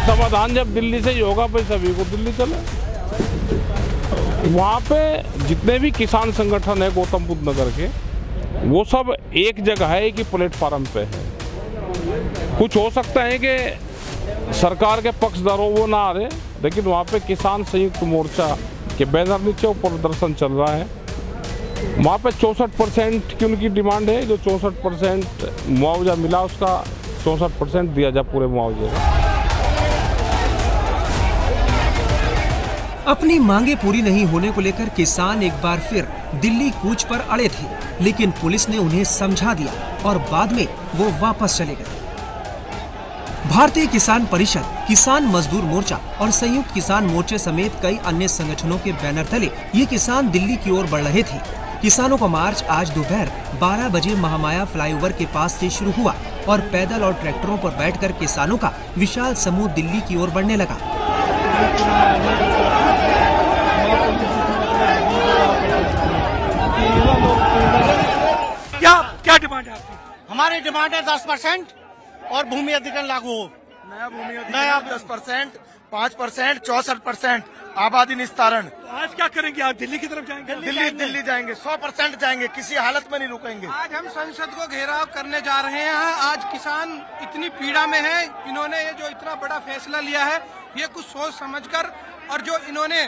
समाधान जब दिल्ली से ही होगा भाई सभी को दिल्ली चले। वहाँ पे जितने भी किसान संगठन है गौतम बुद्ध नगर के, वो सब एक जगह है, एक ही प्लेटफार्म पे है। कुछ हो सकता है कि सरकार के पक्षधरों वो ना आ रहे, लेकिन वहाँ पे किसान संयुक्त मोर्चा के बैनर नीचे प्रदर्शन चल रहा है। वहाँ पे 64% की उनकी डिमांड है। जो 64% मुआवजा मिला उसका 64% दिया जाए पूरे मुआवजे का। अपनी मांगे पूरी नहीं होने को लेकर किसान एक बार फिर दिल्ली कूच पर अड़े थे, लेकिन पुलिस ने उन्हें समझा दिया और बाद में वो वापस चले गए। भारतीय किसान परिषद, किसान मजदूर मोर्चा और संयुक्त किसान मोर्चे समेत कई अन्य संगठनों के बैनर तले ये किसान दिल्ली की ओर बढ़ रहे थे। किसानों का मार्च आज दोपहर 12 बजे महामाया फ्लाईओवर के पास से शुरू हुआ और पैदल और ट्रैक्टरों पर बैठकर किसानों का विशाल समूह दिल्ली की ओर बढ़ने लगा। क्या डिमांड है आपकी? हमारी डिमांड है 10% और भूमि अधिग्रहण लागू हो। नया 10%, 5%, 64% आबादी निस्तारण। तो आज क्या करेंगे? आप दिल्ली की तरफ जाएंगे? दिल्ली जाएंगे, 100% जाएंगे, किसी हालत में नहीं रुकेंगे। आज हम संसद को घेराव करने जा रहे हैं। आज किसान इतनी पीड़ा में है, इन्होंने ये जो इतना बड़ा फैसला लिया है, ये कुछ सोच समझकर, और जो इन्होंने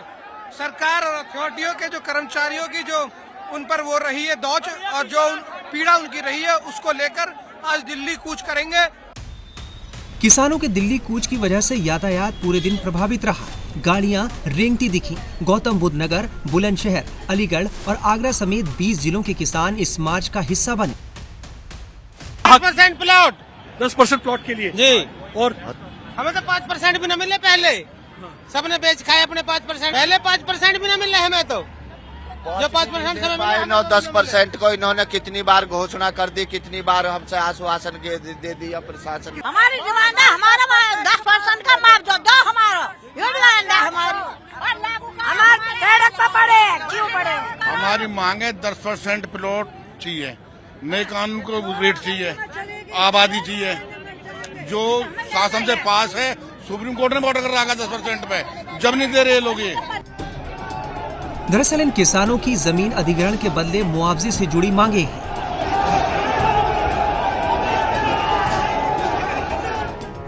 सरकार और अथॉरिटियों के जो कर्मचारियों की जो उन पर वो रही है दौच और जो पीड़ा उनकी रही है, उसको लेकर आज दिल्ली कूच करेंगे। किसानों के दिल्ली कूच की वजह से यातायात पूरे दिन प्रभावित रहा। गाड़ियां रेंगती दिखी। गौतम बुद्ध नगर, बुलंदशहर, अलीगढ़ और आगरा समेत 20 जिलों के किसान इस मार्च का हिस्सा बने। 10% प्लॉट, 10% प्लॉट के लिए जी। और हमें तो 5% भी न मिले। पहले सबने बेच खाए अपने 5%, पहले 5% भी न मिले हमें तो। जो 5% समय मिला 10% को इन्होंने कितनी बार घोषणा कर दी, कितनी बार हमसे आश्वासन दे दिया प्रशासन। हमारी डिमांड है, हमारा 10% का मुआवजा दो, हमारा ये डिमांड है हमारी। हमारे सड़क पर पड़े क्यों पड़े? हमारी मांग है 10% प्लॉट चाहिए, नए कानून को रेट चाहिए, आबादी चाहिए। जो शासन से पास है, सुप्रीम कोर्ट ने ऑर्डर कर रखा 10% पे, जब नहीं दे रहे लोग। ये दरअसल इन किसानों की जमीन अधिग्रहण के बदले मुआवजे से जुड़ी मांगे हैं।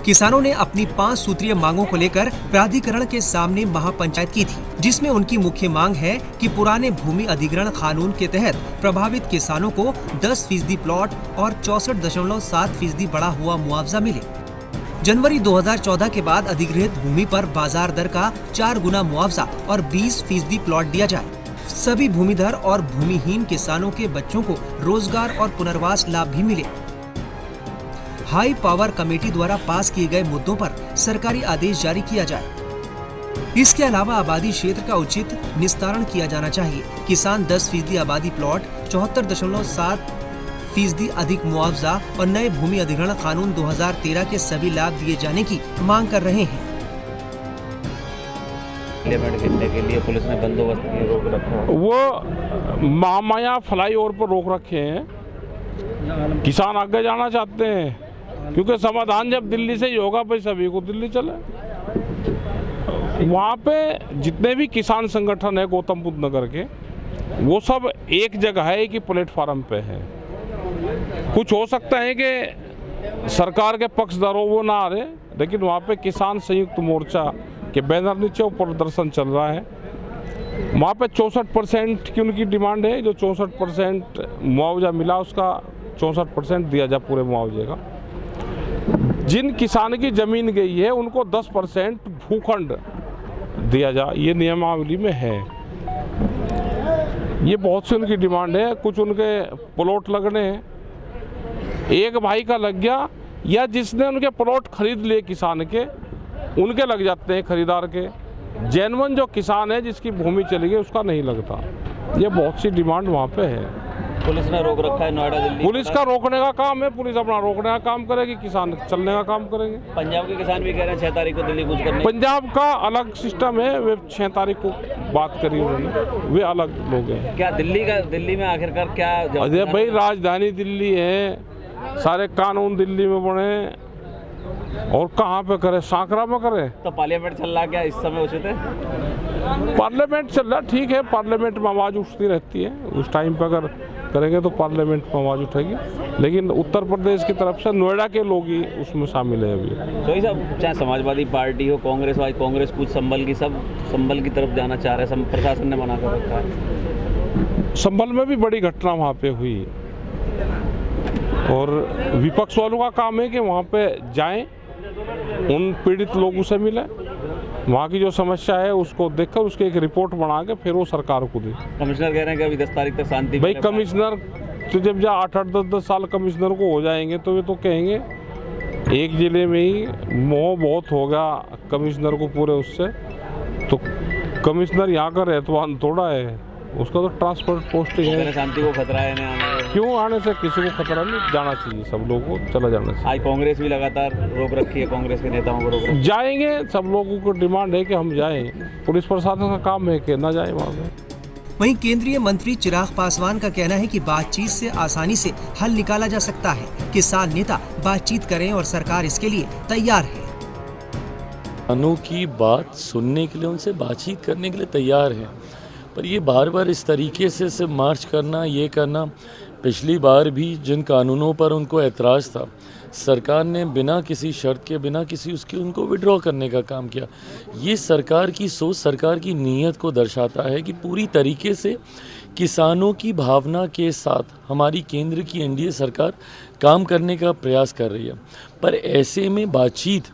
किसानों ने अपनी 5 सूत्रीय मांगों को लेकर प्राधिकरण के सामने महापंचायत की थी, जिसमें उनकी मुख्य मांग है कि पुराने भूमि अधिग्रहण कानून के तहत प्रभावित किसानों को 10% प्लॉट और 64.7% बढ़ा हुआ मुआवजा मिले। जनवरी 2014 के बाद अधिग्रहित भूमि पर बाजार दर का 4 गुना मुआवजा और 20% प्लॉट दिया जाए। सभी भूमिधर और भूमिहीन किसानों के बच्चों को रोजगार और पुनर्वास लाभ भी मिले। हाई पावर कमेटी द्वारा पास किए गए मुद्दों पर सरकारी आदेश जारी किया जाए। इसके अलावा आबादी क्षेत्र का उचित निस्तारण किया जाना चाहिए। किसान 10% आबादी प्लॉट, 74.7% अधिक मुआवजा और नए भूमि अधिग्रहण कानून 2013 के सभी लाभ दिए जाने की मांग कर रहे हैं। के लिए पुलिस ने बंदोबस्त की रोक रखा। वो महामाया फ्लाईओवर पर रोक रखे हैं। किसान आगे जाना चाहते हैं, क्योंकि समाधान जब दिल्ली से ही होगा भाई सभी को दिल्ली चले। वहाँ पे जितने भी किसान संगठन है गौतम बुद्ध नगर के, वो सब एक जगह है, एक ही प्लेटफार्म पे है। कुछ हो सकता है कि सरकार के पक्षधरों वो ना आ रहे, लेकिन वहाँ पे किसान संयुक्त मोर्चा के बैनर नीचे प्रदर्शन चल रहा है। वहाँ पे 64% की उनकी डिमांड है। जो 64% मुआवजा मिला उसका 64% दिया जाए पूरे मुआवजे का। जिन किसान की जमीन गई है उनको 10% भूखंड दिया जाए, ये नियमावली में है। ये बहुत सी उनकी डिमांड है। कुछ उनके प्लॉट लगने हैं, एक भाई का लग गया, या जिसने उनके प्लॉट खरीद लिए किसान के, उनके लग जाते हैं खरीदार के। जेन्युइन जो किसान है जिसकी भूमि चली गई उसका नहीं लगता। ये बहुत सी डिमांड वहाँ पे है। पुलिस ने रोक रखा है नोएडा दिल्ली। पुलिस का रोकने का काम है, पुलिस अपना रोकने का काम करेगी, किसान चलने का काम करेंगे। पंजाब के किसान भी कह रहे हैं 6 तारीख को दिल्ली कूच करने। पंजाब का अलग सिस्टम है, वे 6 तारीख को बात करी उन्होंने, वे अलग लोग हैं। क्या दिल्ली में आखिरकार क्या? अरे भाई राजधानी दिल्ली है, सारे कानून दिल्ली में बने, और कहाँ पे करे, सांकरा में करे। तो पार्लियामेंट चल रहा क्या इस समय उचित है? पार्लियामेंट चल रहा, ठीक है, पार्लियामेंट में आवाज़ उठती रहती है, उस टाइम पे अगर करेंगे तो पार्लियामेंट में आवाज़ उठेगी, लेकिन उत्तर प्रदेश की तरफ से नोएडा के लोग ही उसमें शामिल है अभी। तो ये सब चाहे समाजवादी पार्टी हो, कांग्रेस हो, कांग्रेस कुछ संभल की, सब संभल की तरफ जाना चाह रहे हैं, प्रशासन ने मना कर रखा है। संभल में भी बड़ी घटना वहाँ पे हुई और विपक्ष वालों का काम है कि वहाँ पे जाएं, उन पीड़ित लोगों से मिलें, वहाँ की जो समस्या है उसको देखकर उसकी एक रिपोर्ट बना के फिर वो सरकार को दे। कमिश्नर कह रहे हैं कि अभी 10 तारीख तक शांति। भाई कमिश्नर तो जब 8-10 साल कमिश्नर को हो जाएंगे तो ये तो कहेंगे एक जिले में ही मोह बहुत हो गया कमिश्नर को पूरे उससे, तो कमिश्नर यहाँ का रहतवान थोड़ा है, उसका तो ट्रांसपोर्ट पोस्टिंग है। शांति को खतरा है नहीं, क्यों आने से किसी को खतरा नहीं, जाना चाहिए, सब लोगों को चला जाना चाहिए। आज कांग्रेस भी लगातार रोक रखी है, कांग्रेस के नेताओं को रोक रखी है। जाएंगे, सब लोगों को डिमांड है कि हम जाएं, पुलिस प्रशासन का काम है कि ना जाए वहाँ पे। वहीं केंद्रीय मंत्री चिराग पासवान का कहना है कि बातचीत से आसानी से हल निकाला जा सकता है। किसान नेता बातचीत करें और सरकार इसके लिए तैयार है। किसानों की बात सुनने के लिए, उनसे बातचीत करने के लिए तैयार है, पर ये बार बार इस तरीके से सिर्फ मार्च करना, ये करना, पिछली बार भी जिन कानूनों पर उनको ऐतराज़ था, सरकार ने बिना किसी शर्त के, बिना किसी उसके उनको विड्रॉ करने का काम किया। ये सरकार की सोच, सरकार की नीयत को दर्शाता है कि पूरी तरीके से किसानों की भावना के साथ हमारी केंद्र की एनडीए सरकार काम करने का प्रयास कर रही है। पर ऐसे में बातचीत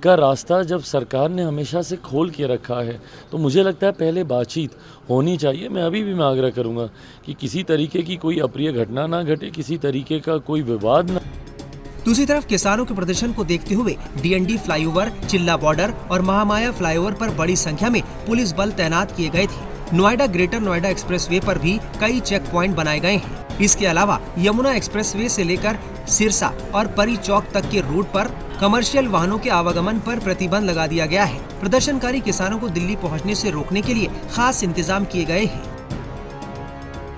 का रास्ता जब सरकार ने हमेशा से खोल के रखा है, तो मुझे लगता है पहले बातचीत होनी चाहिए। मैं अभी भी मैं आग्रह करूंगा कि किसी तरीके की कोई अप्रिय घटना ना घटे, किसी तरीके का कोई विवाद ना। दूसरी तरफ किसानों के प्रदर्शन को देखते हुए डीएनडी फ्लाईओवर, चिल्ला बॉर्डर और महामाया फ्लाईओवर पर बड़ी संख्या में पुलिस बल तैनात किए गए थे। नोएडा ग्रेटर नोएडा एक्सप्रेसवे पर भी कई चेक पॉइंट बनाए गए हैं। इसके अलावा यमुना एक्सप्रेसवे से लेकर सिरसा और परी चौक तक के रूट पर कमर्शियल वाहनों के आवागमन पर प्रतिबंध लगा दिया गया है। प्रदर्शनकारी किसानों को दिल्ली पहुंचने से रोकने के लिए खास इंतजाम किए गए हैं।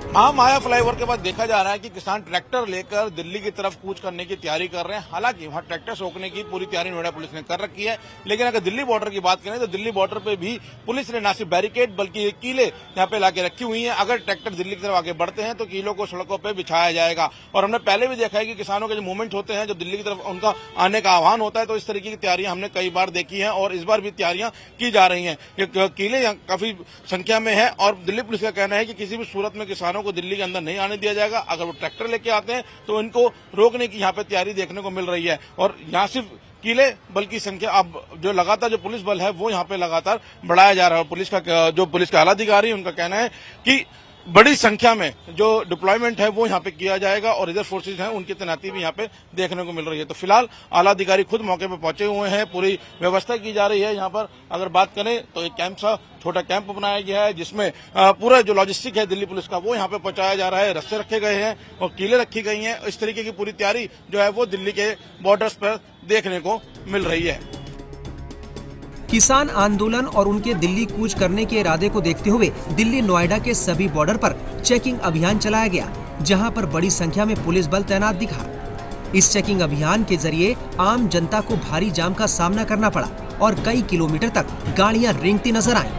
महामाया फ्लाईओवर के बाद देखा जा रहा है कि किसान ट्रैक्टर लेकर दिल्ली की तरफ कूच करने की तैयारी कर रहे हैं। हालांकि वहां ट्रैक्टर रोकने की पूरी तैयारी नोएडा पुलिस ने कर रखी है, लेकिन अगर दिल्ली बॉर्डर की बात करें तो दिल्ली बॉर्डर पे भी पुलिस ने न सिर्फ बैरिकेड बल्कि कीले यहाँ पे लाके रखी हुई हैं। अगर ट्रैक्टर दिल्ली की तरफ आगे बढ़ते हैं तो कीलों को सड़कों पर बिछाया जाएगा। और हमने पहले भी देखा है कि किसानों के जो मूवमेंट होते हैं, जो दिल्ली की तरफ उनका आने का आह्वान होता है, तो इस तरीके की तैयारियां हमने कई बार देखी है और इस बार भी तैयारियां की जा रही हैं। कीले यहाँ काफी संख्या में है और दिल्ली पुलिस का कहना है कि किसी भी सूरत में किसानों को दिल्ली के अंदर नहीं आने दिया जाएगा। अगर वो ट्रैक्टर लेके आते हैं तो इनको रोकने की यहाँ पे तैयारी देखने को मिल रही है। और यहाँ सिर्फ किले बल्कि संख्या अब जो लगातार जो पुलिस बल है वो यहाँ पे लगातार बढ़ाया जा रहा है। पुलिस का जो पुलिस के आलाधिकारी उनका कहना है कि बड़ी संख्या में जो डिप्लॉयमेंट है वो यहाँ पे किया जाएगा और रिजर्व फोर्सेज हैं उनकी तैनाती भी यहाँ पे देखने को मिल रही है। तो फिलहाल आला अधिकारी खुद मौके पे पहुंचे हुए हैं, पूरी व्यवस्था की जा रही है। यहाँ पर अगर बात करें तो एक कैंप सा छोटा कैंप बनाया गया है जिसमें पूरा जो लॉजिस्टिक है दिल्ली पुलिस का वो यहाँ पे पहुंचाया जा रहा है। रस्ते रखे गए हैं और कीले रखी गई हैं। इस तरीके की पूरी तैयारी जो है वो दिल्ली के बॉर्डर्स पर देखने को मिल रही है। किसान आंदोलन और उनके दिल्ली कूच करने के इरादे को देखते हुए दिल्ली नोएडा के सभी बॉर्डर पर चेकिंग अभियान चलाया गया, जहां पर बड़ी संख्या में पुलिस बल तैनात दिखा। इस चेकिंग अभियान के जरिए आम जनता को भारी जाम का सामना करना पड़ा और कई किलोमीटर तक गाड़ियां रेंगती नजर आईं।